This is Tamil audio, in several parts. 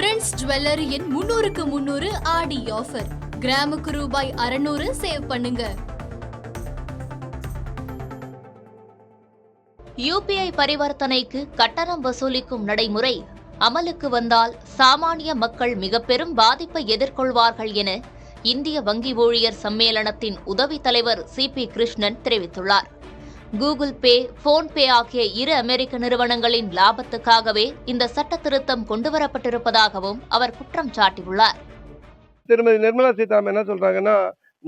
பிரின்ஸ் ஜுவல்லரியின் 300க்கு 300 ஆடி ஆஃபர். கிராமுக்கு ரூபாய் 600 சேவ் பண்ணுங்க. யுபிஐ பரிவர்த்தனைக்கு கட்டணம் வசூலிக்கும் நடைமுறை அமலுக்கு வந்தால் சாமானிய மக்கள் மிக பெரும் பாதிப்பை எதிர்கொள்வார்கள் என இந்திய வங்கி ஊழியர் சம்மேளனத்தின் உதவி தலைவர் CP கிருஷ்ணன் தெரிவித்துள்ளார். கூகுள் பே, போன்பே ஆகிய இரு அமெரிக்க நிறுவனங்களின் லாபத்துக்காகவே இந்த சட்ட திருத்தம் கொண்டுவரப்பட்டிருப்பதாகவும் அவர் குற்றம் சாட்டியுள்ளார். திருமதி நிர்மலா சீதாராமன் என்ன சொல்றாங்கன்னா,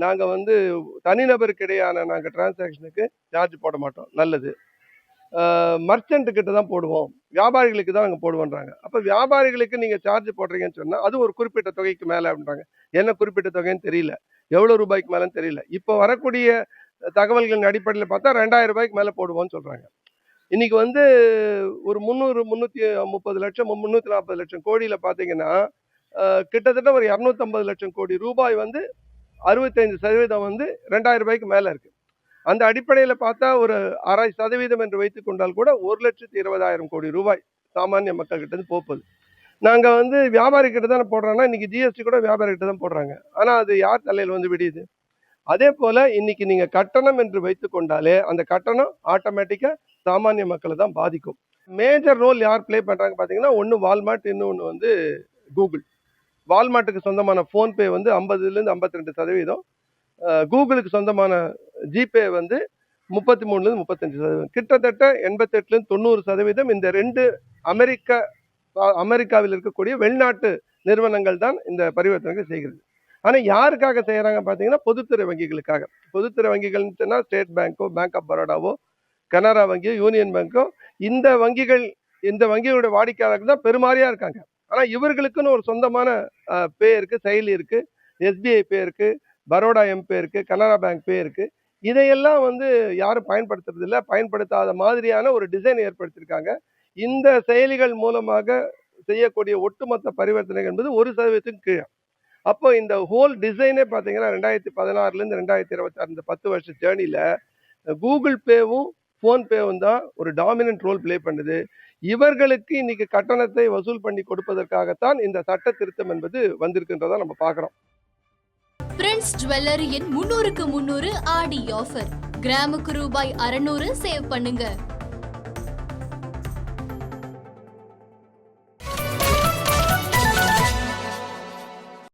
நாங்க தனிநபருக்கு இடையான டிரான்சாக்ஷனுக்கு சார்ஜ் போட மாட்டோம், நல்லது. மர்ச்சன்ட் கிட்ட தான் போடுவோம், வியாபாரிகளுக்கு தான் நாங்க போடுவோன்றாங்க. அப்ப வியாபாரிகளுக்கு நீங்க சார்ஜ் போடுறீங்கன்னு சொன்னா அது ஒரு குறிப்பிட்ட தொகைக்கு மேல அப்படின்றாங்க. என்ன குறிப்பிட்ட தொகைன்னு தெரியல, எவ்வளவு ரூபாய்க்கு மேலன்னு தெரியல. இப்போ வரக்கூடிய தகவல்களின் அடிப்படையில் பார்த்தா 2000 ரூபாய்க்கு மேல போடுவோம்னு சொல்றாங்க. இன்னைக்கு ஒரு 330 லட்சம் 340 லட்சம் கோடியில பாத்தீங்கன்னா கிட்டத்தட்ட ஒரு 250 லட்சம் கோடி ரூபாய் 65% 2000 ரூபாய்க்கு மேல இருக்கு. அந்த அடிப்படையில பார்த்தா ஒரு 0.5% என்று வைத்துக் கொண்டால் கூட 1,20,000 கோடி ரூபாய் சாமானிய மக்கள் கிட்ட இருந்து போகுது. நாங்க வியாபாரி கிட்ட தானே போடுறோம்னா இன்னைக்கு ஜிஎஸ்டி கூட வியாபாரி கிட்ட தான் போடுறாங்க. ஆனா அது யார் தலையில் விடியுது? அதே போல இன்னைக்கு நீங்க கட்டணம் என்று வைத்துக் கொண்டாலே அந்த கட்டணம் ஆட்டோமேட்டிக்கா சாமானிய மக்களை தான் பாதிக்கும். மேஜர் ரோல் யார் பிளே பண்றாங்க பாத்தீங்கன்னா, ஒன்னு வால்மார்ட், இன்னொன்னு கூகுள். வால்மார்ட்டுக்கு சொந்தமான போன்பே 50% 52%, கூகுளுக்கு சொந்தமான ஜிபே 33% 35%, கிட்டத்தட்ட 88% 90% இந்த ரெண்டு அமெரிக்காவில் இருக்கக்கூடிய வெளிநாட்டு நிறுவனங்கள் தான் இந்த பரிவர்த்தனைகள் செய்கிறது. ஆனா யாருக்காக செய்யறாங்க பாத்தீங்கன்னா, பொதுத்துறை வங்கிகளுக்காக. பொதுத்துறை வங்கிகள் ஸ்டேட் பேங்கோ, பேங்க் ஆஃப் பரோடாவோ, கனரா வங்கியோ, யூனியன் பேங்கோ, இந்த வங்கியோட வாடிக்கையாளர்கள் தான் பெருமாறியா இருக்காங்க. ஆனா இவர்களுக்குன்னு ஒரு சொந்தமான பே இருக்கு, செயலி இருக்கு, SBI பே இருக்கு, பரோடா எம்பே இருக்கு, கனரா பேங்க் பே இருக்கு. இதையெல்லாம் யாரும் பயன்படுத்துறது இல்லை. பயன்படுத்தாத மாதிரியான ஒரு டிசைன் ஏற்படுத்தியிருக்காங்க. இந்த செயலிகள் மூலமாக செய்யக்கூடிய ஒட்டுமொத்த பரிவர்த்தனை என்பது 1% கீழே. அப்போ இந்த ஹோல் டிசைனே பார்த்தீங்கன்னா 2016 2026 இந்த 10 வருஷ ஜேர்னில கூகுள் பேவும் போன்பேவும் தான் ஒரு டாமினன்ட் ரோல் பிளே பண்ணுது. இவர்களுக்கு இன்னைக்கு கட்டணத்தை வசூல் பண்ணி கொடுப்பதற்காகத்தான் இந்த சட்ட திருத்தம் என்பது வந்திருக்கின்றதா நம்ம பார்க்கிறோம். பிரின்ஸ் ஜுவல்லரியின் 300க்கு 300 ஆடி ஆஃபர். கிராமுக்கு ரூபாய் 600 சேவ் பண்ணுங்க.